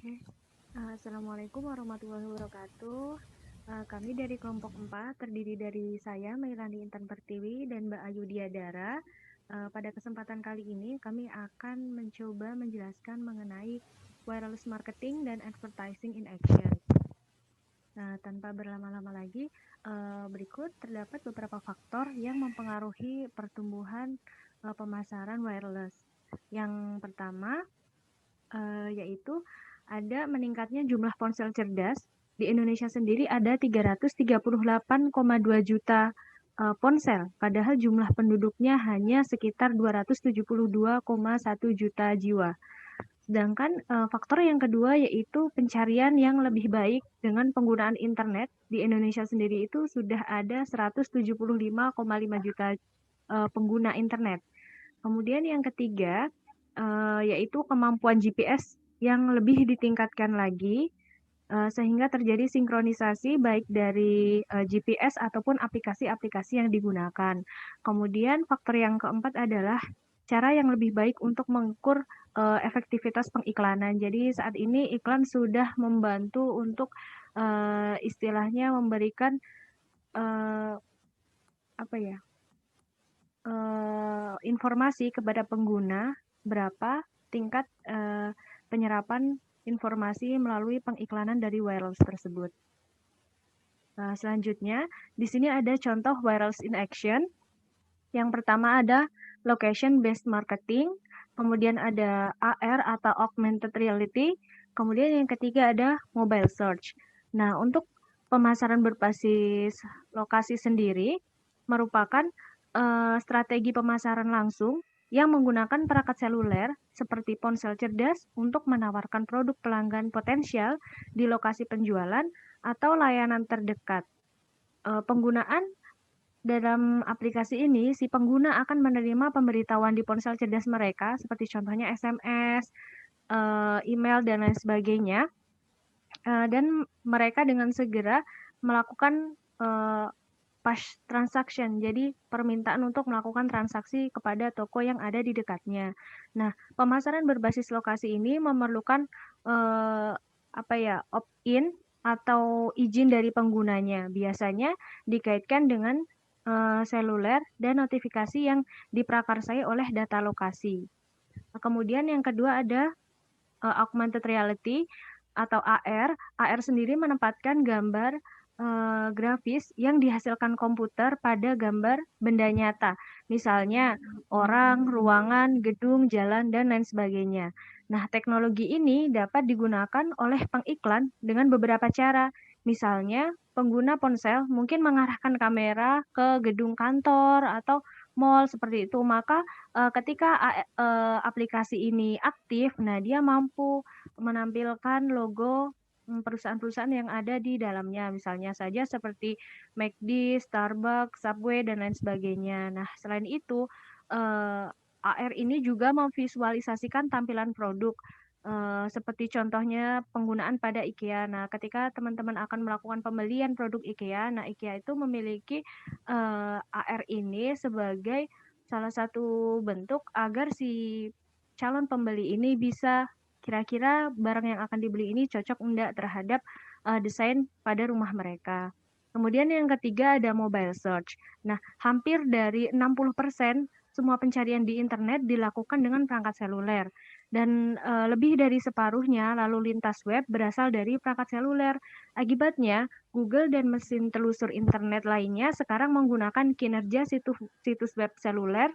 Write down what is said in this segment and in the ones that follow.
Oke. Assalamualaikum warahmatullahi wabarakatuh. Kami dari kelompok 4 terdiri dari saya, Mailani Intan Pertiwi, dan Mbak Ayu Diadara. Pada kesempatan kali ini kami akan mencoba menjelaskan mengenai wireless marketing dan advertising in action. Nah, tanpa berlama-lama lagi, berikut terdapat beberapa faktor yang mempengaruhi pertumbuhan pemasaran wireless. Yang pertama, yaitu ada meningkatnya jumlah ponsel cerdas. Di Indonesia sendiri ada 338,2 juta ponsel, padahal jumlah penduduknya hanya sekitar 272,1 juta jiwa. Sedangkan faktor yang kedua yaitu pencarian yang lebih baik dengan penggunaan internet. Di Indonesia sendiri itu sudah ada 175,5 juta pengguna internet. Kemudian yang ketiga, yaitu kemampuan GPS yang lebih ditingkatkan lagi, sehingga terjadi sinkronisasi baik dari GPS ataupun aplikasi-aplikasi yang digunakan. Kemudian faktor yang keempat adalah cara yang lebih baik untuk mengukur efektivitas pengiklanan. Jadi saat ini iklan sudah membantu untuk istilahnya memberikan apa ya, informasi kepada pengguna berapa tingkat penyerapan informasi melalui pengiklanan dari wireless tersebut. Selanjutnya, di sini ada contoh wireless in action. Yang pertama ada location based marketing, kemudian ada AR atau augmented reality, kemudian yang ketiga ada mobile search. Nah, untuk pemasaran berbasis lokasi sendiri merupakan strategi pemasaran langsung yang menggunakan perangkat seluler seperti ponsel cerdas untuk menawarkan produk pelanggan potensial di lokasi penjualan atau layanan terdekat. Penggunaan dalam aplikasi ini, si pengguna akan menerima pemberitahuan di ponsel cerdas mereka, seperti contohnya SMS, email, dan lain sebagainya. Dan mereka dengan segera melakukan push transaction, jadi permintaan untuk melakukan transaksi kepada toko yang ada di dekatnya. Nah, pemasaran berbasis lokasi ini memerlukan opt-in atau izin dari penggunanya. Biasanya dikaitkan dengan seluler dan notifikasi yang diprakarsai oleh data lokasi. Kemudian yang kedua ada augmented reality atau AR. AR sendiri menempatkan gambar grafis yang dihasilkan komputer pada gambar benda nyata. Misalnya orang, ruangan, gedung, jalan, dan lain sebagainya. Nah, teknologi ini dapat digunakan oleh pengiklan dengan beberapa cara. Misalnya, pengguna ponsel mungkin mengarahkan kamera ke gedung kantor atau mall seperti itu. Maka ketika aplikasi ini aktif, nah dia mampu menampilkan logo perusahaan-perusahaan yang ada di dalamnya, misalnya saja seperti McD, Starbucks, Subway, dan lain sebagainya. Nah, selain itu, AR ini juga memvisualisasikan tampilan produk, seperti contohnya penggunaan pada IKEA. Nah, ketika teman-teman akan melakukan pembelian produk IKEA, nah IKEA itu memiliki AR ini sebagai salah satu bentuk agar si calon pembeli ini bisa kira-kira barang yang akan dibeli ini cocok enggak terhadap desain pada rumah mereka. Kemudian yang ketiga ada mobile search. Nah, hampir dari 60% semua pencarian di internet dilakukan dengan perangkat seluler. Dan lebih dari separuhnya lalu lintas web berasal dari perangkat seluler. Akibatnya, Google dan mesin telusur internet lainnya sekarang menggunakan kinerja situs web seluler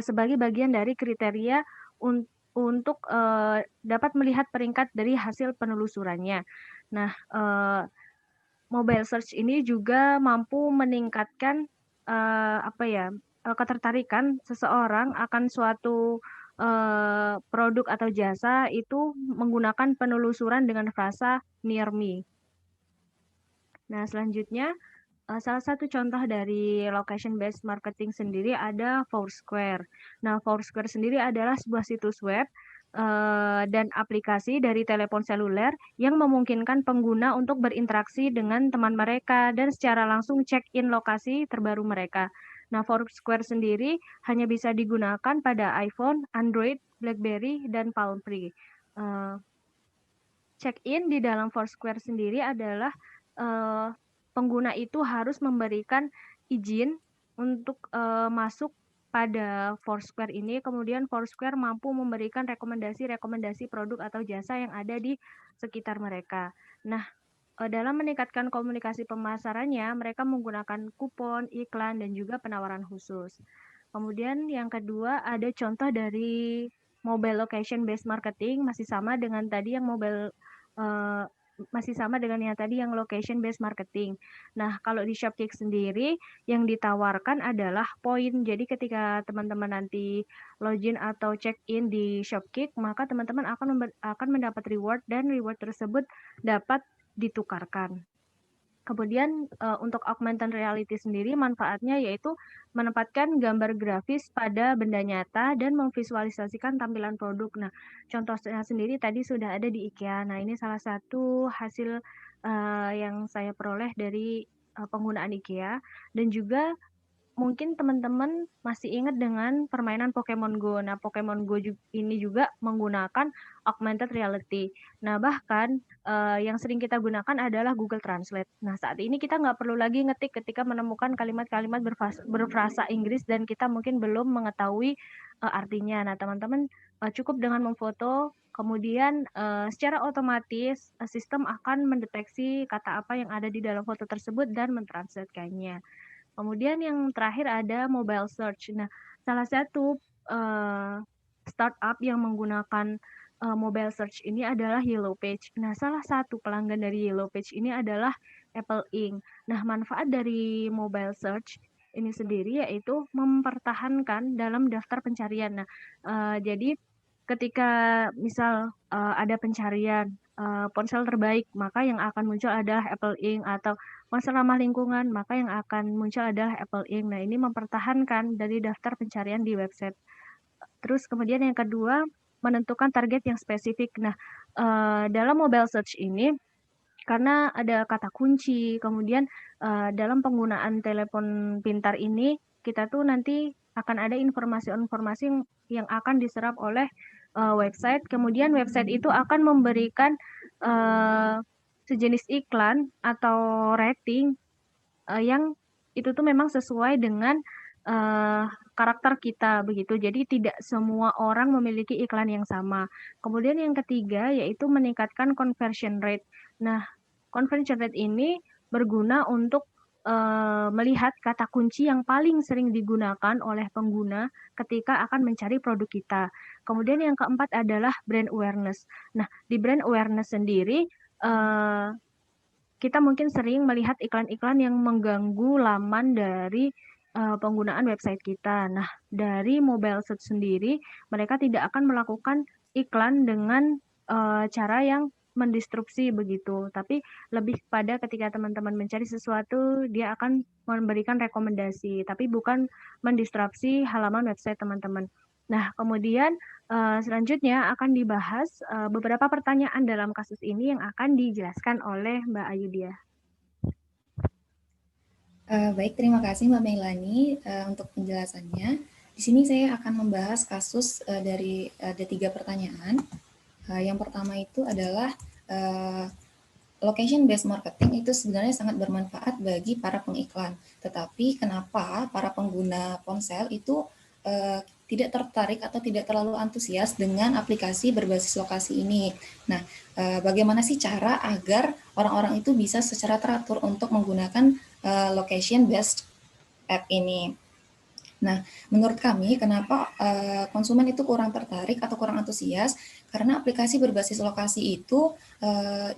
sebagai bagian dari kriteria untuk dapat melihat peringkat dari hasil penelusurannya. Nah, mobile search ini juga mampu meningkatkan ketertarikan seseorang akan suatu produk atau jasa itu menggunakan penelusuran dengan frasa near me. Nah, selanjutnya salah satu contoh dari location based marketing sendiri ada Foursquare. Nah, Foursquare sendiri adalah sebuah situs web dan aplikasi dari telepon seluler yang memungkinkan pengguna untuk berinteraksi dengan teman mereka dan secara langsung check-in lokasi terbaru mereka. Nah, Foursquare sendiri hanya bisa digunakan pada iPhone, Android, BlackBerry, dan Palm Pre. check-in di dalam Foursquare sendiri adalah uh, pengguna itu harus memberikan izin untuk masuk pada Foursquare ini, kemudian Foursquare mampu memberikan rekomendasi-rekomendasi produk atau jasa yang ada di sekitar mereka. Nah, dalam meningkatkan komunikasi pemasarannya, mereka menggunakan kupon, iklan, dan juga penawaran khusus. Kemudian yang kedua ada contoh dari mobile location based marketing, masih sama dengan tadi yang location based marketing. Nah, kalau di Shopkick sendiri yang ditawarkan adalah poin. Jadi ketika teman-teman nanti login atau check in di Shopkick, maka teman-teman akan mendapat reward dan reward tersebut dapat ditukarkan. Kemudian untuk augmented reality sendiri manfaatnya yaitu menempatkan gambar grafis pada benda nyata dan memvisualisasikan tampilan produk. Nah, contohnya sendiri tadi sudah ada di IKEA. Nah, ini salah satu hasil yang saya peroleh dari penggunaan IKEA, dan juga mungkin teman-teman masih ingat dengan permainan Pokemon Go. Nah, Pokemon Go ini juga menggunakan augmented reality. Nah, bahkan yang sering kita gunakan adalah Google Translate. Nah, saat ini kita nggak perlu lagi ngetik ketika menemukan kalimat-kalimat berfrasa Inggris dan kita mungkin belum mengetahui artinya. Nah, teman-teman cukup dengan memfoto, kemudian secara otomatis sistem akan mendeteksi kata apa yang ada di dalam foto tersebut dan mentranslatekannya. Kemudian yang terakhir ada mobile search. Nah, salah satu startup yang menggunakan mobile search ini adalah Yellow Page. Nah, salah satu pelanggan dari Yellow Page ini adalah Apple Inc. Nah, manfaat dari mobile search ini sendiri yaitu mempertahankan dalam daftar pencarian. Nah, jadi ketika misal ada pencarian ponsel terbaik, maka yang akan muncul adalah Apple Inc. Atau ponsel ramah lingkungan, maka yang akan muncul adalah Apple Inc. Nah, ini mempertahankan dari daftar pencarian di website. Terus kemudian yang kedua, menentukan target yang spesifik. Nah, dalam mobile search ini, karena ada kata kunci, kemudian dalam penggunaan telepon pintar ini, kita tuh nanti akan ada informasi-informasi yang akan diserap oleh website. Kemudian website itu akan memberikan sejenis iklan atau rating yang itu tuh memang sesuai dengan karakter kita begitu. Jadi tidak semua orang memiliki iklan yang sama. Kemudian yang ketiga yaitu meningkatkan conversion rate. Nah, conversion rate ini berguna untuk melihat kata kunci yang paling sering digunakan oleh pengguna ketika akan mencari produk kita. Kemudian yang keempat adalah brand awareness. Nah, di brand awareness sendiri kita mungkin sering melihat iklan-iklan yang mengganggu laman dari penggunaan website kita. Nah, dari mobile search sendiri, mereka tidak akan melakukan iklan dengan cara yang mendistrupsi begitu, tapi lebih pada ketika teman-teman mencari sesuatu, dia akan memberikan rekomendasi, tapi bukan mendistrupsi halaman website teman-teman. Nah, kemudian selanjutnya akan dibahas beberapa pertanyaan dalam kasus ini yang akan dijelaskan oleh Mbak Ayudia. Baik, terima kasih Mbak Melani untuk penjelasannya. Di sini saya akan membahas kasus dari ada 3 pertanyaan. Yang pertama itu adalah location based marketing itu sebenarnya sangat bermanfaat bagi para pengiklan. Tetapi kenapa para pengguna ponsel itu tidak tertarik atau tidak terlalu antusias dengan aplikasi berbasis lokasi ini? Nah, bagaimana sih cara agar orang-orang itu bisa secara teratur untuk menggunakan location based app ini? Nah, menurut kami kenapa konsumen itu kurang tertarik atau kurang antusias, karena aplikasi berbasis lokasi itu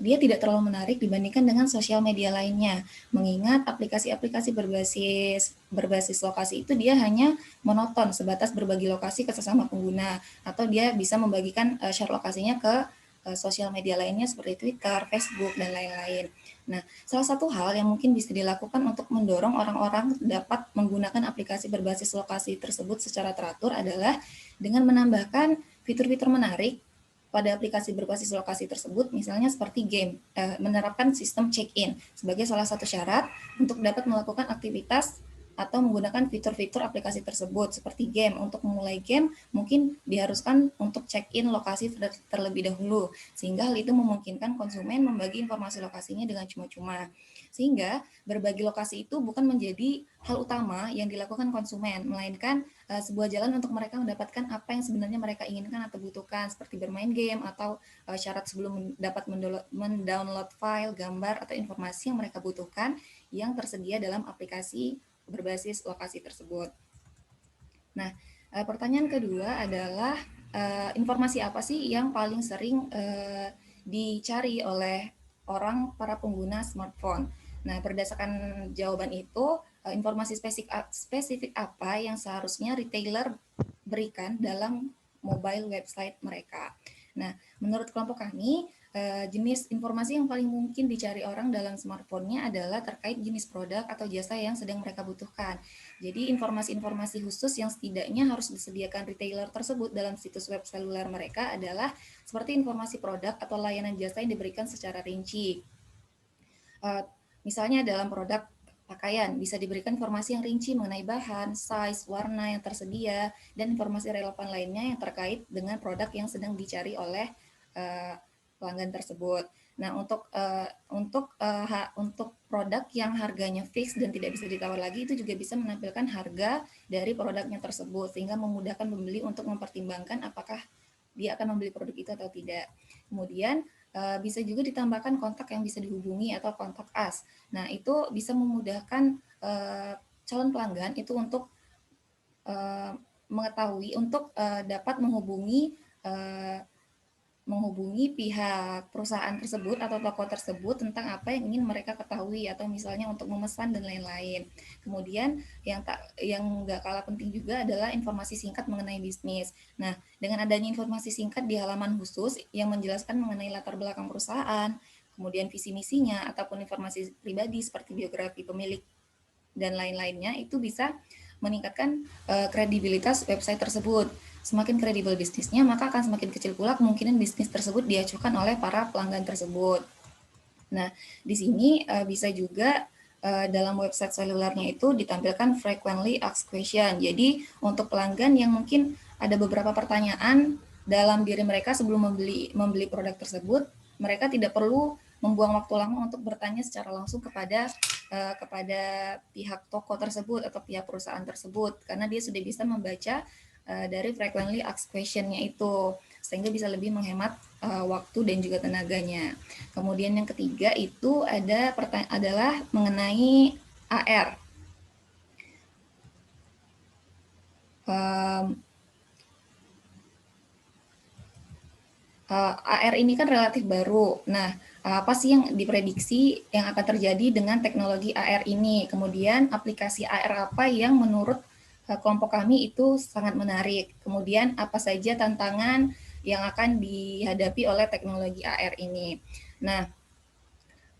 dia tidak terlalu menarik dibandingkan dengan sosial media lainnya. Mengingat aplikasi-aplikasi berbasis lokasi itu dia hanya monoton sebatas berbagi lokasi ke sesama pengguna, atau dia bisa membagikan share lokasinya ke sosial media lainnya seperti Twitter, Facebook, dan lain-lain. Nah, salah satu hal yang mungkin bisa dilakukan untuk mendorong orang-orang dapat menggunakan aplikasi berbasis lokasi tersebut secara teratur adalah dengan menambahkan fitur-fitur menarik pada aplikasi berbasis lokasi tersebut, misalnya seperti game, menerapkan sistem check-in sebagai salah satu syarat untuk dapat melakukan aktivitas atau menggunakan fitur-fitur aplikasi tersebut seperti game. Untuk memulai game mungkin diharuskan untuk check-in lokasi terlebih dahulu, sehingga hal itu memungkinkan konsumen membagi informasi lokasinya dengan cuma-cuma. Sehingga berbagi lokasi itu bukan menjadi hal utama yang dilakukan konsumen, melainkan sebuah jalan untuk mereka mendapatkan apa yang sebenarnya mereka inginkan atau butuhkan, seperti bermain game atau syarat sebelum dapat mendownload file, gambar, atau informasi yang mereka butuhkan yang tersedia dalam aplikasi berbasis lokasi tersebut. Nah, pertanyaan kedua adalah informasi apa sih yang paling sering dicari oleh para pengguna smartphone? Nah, berdasarkan jawaban itu, informasi spesifik apa yang seharusnya retailer berikan dalam mobile website mereka? Nah, menurut kelompok kami, jenis informasi yang paling mungkin dicari orang dalam smartphone-nya adalah terkait jenis produk atau jasa yang sedang mereka butuhkan. Jadi informasi-informasi khusus yang setidaknya harus disediakan retailer tersebut dalam situs web seluler mereka adalah seperti informasi produk atau layanan jasa yang diberikan secara rinci. Misalnya dalam produk pakaian bisa diberikan informasi yang rinci mengenai bahan, size, warna yang tersedia, dan informasi relevan lainnya yang terkait dengan produk yang sedang dicari oleh pelanggan tersebut. Nah, untuk produk yang harganya fix dan tidak bisa ditawar lagi, itu juga bisa menampilkan harga dari produknya tersebut, sehingga memudahkan pembeli untuk mempertimbangkan apakah dia akan membeli produk itu atau tidak. Kemudian bisa juga ditambahkan kontak yang bisa dihubungi atau kontak us. Nah, itu bisa memudahkan calon pelanggan itu untuk mengetahui untuk dapat menghubungi pihak perusahaan tersebut atau toko tersebut tentang apa yang ingin mereka ketahui, atau misalnya untuk memesan dan lain-lain. Kemudian yang nggak kalah penting juga adalah informasi singkat mengenai bisnis. Nah, dengan adanya informasi singkat di halaman khusus yang menjelaskan mengenai latar belakang perusahaan, kemudian visi misinya, ataupun informasi pribadi seperti biografi pemilik dan lain-lainnya, itu bisa meningkatkan kredibilitas website tersebut. Semakin kredibel bisnisnya, maka akan semakin kecil pula kemungkinan bisnis tersebut diacuhkan oleh para pelanggan tersebut. Nah, di sini bisa juga dalam website selulernya itu ditampilkan frequently asked question. Jadi untuk pelanggan yang mungkin ada beberapa pertanyaan dalam diri mereka sebelum membeli produk tersebut, mereka tidak perlu membuang waktu lama untuk bertanya secara langsung kepada pihak toko tersebut atau pihak perusahaan tersebut, karena dia sudah bisa membaca dari frequently asked question-nya itu, sehingga bisa lebih menghemat waktu dan juga tenaganya. Kemudian yang ketiga itu adalah mengenai AR. AR ini kan relatif baru. Nah, apa sih yang diprediksi yang akan terjadi dengan teknologi AR ini? Kemudian aplikasi AR apa yang menurut kelompok kami itu sangat menarik? Kemudian apa saja tantangan yang akan dihadapi oleh teknologi AR ini? Nah,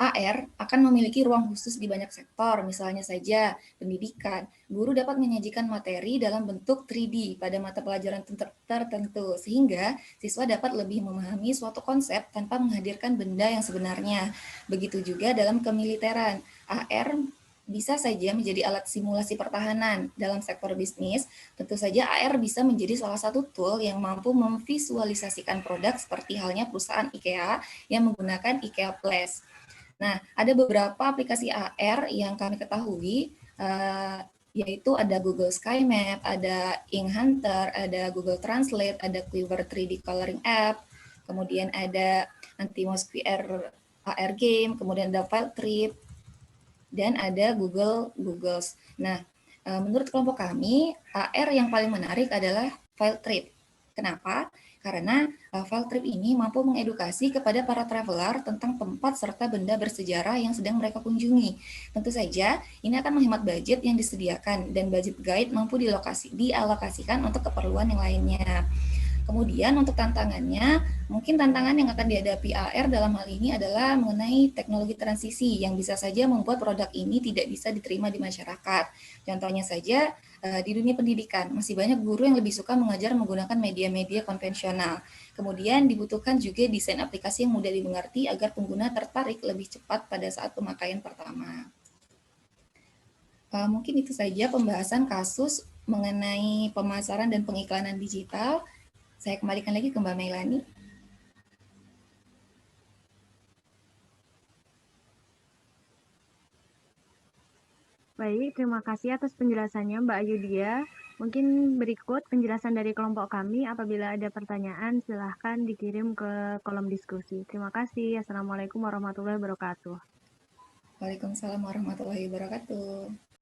AR akan memiliki ruang khusus di banyak sektor, misalnya saja pendidikan. Guru dapat menyajikan materi dalam bentuk 3D pada mata pelajaran tertentu, sehingga siswa dapat lebih memahami suatu konsep tanpa menghadirkan benda yang sebenarnya. Begitu juga dalam kemiliteran. AR bisa saja menjadi alat simulasi pertahanan dalam sektor bisnis. Tentu saja AR bisa menjadi salah satu tool yang mampu memvisualisasikan produk seperti halnya perusahaan IKEA yang menggunakan IKEA Place. Nah, ada beberapa aplikasi AR yang kami ketahui, yaitu ada Google Sky Map, ada Ink Hunter, ada Google Translate, ada Quiver 3D Coloring App, kemudian ada Antimos QR AR Game, kemudian ada Filetrip, dan ada Googles. Nah, menurut kelompok kami, AR yang paling menarik adalah Filetrip. Kenapa? Karena Filetrip ini mampu mengedukasi kepada para traveler tentang tempat serta benda bersejarah yang sedang mereka kunjungi. Tentu saja, ini akan menghemat budget yang disediakan, dan budget guide mampu dialokasikan untuk keperluan yang lainnya. Kemudian untuk tantangannya, mungkin tantangan yang akan dihadapi AR dalam hal ini adalah mengenai teknologi transisi yang bisa saja membuat produk ini tidak bisa diterima di masyarakat. Contohnya saja di dunia pendidikan, masih banyak guru yang lebih suka mengajar menggunakan media-media konvensional. Kemudian dibutuhkan juga desain aplikasi yang mudah dimengerti agar pengguna tertarik lebih cepat pada saat pemakaian pertama. Mungkin itu saja pembahasan kasus mengenai pemasaran dan pengiklanan digital. Saya kembalikan lagi ke Mbak Melani. Baik, terima kasih atas penjelasannya Mbak Yudia. Mungkin berikut penjelasan dari kelompok kami. Apabila ada pertanyaan, silahkan dikirim ke kolom diskusi. Terima kasih. Assalamualaikum warahmatullahi wabarakatuh. Waalaikumsalam warahmatullahi wabarakatuh.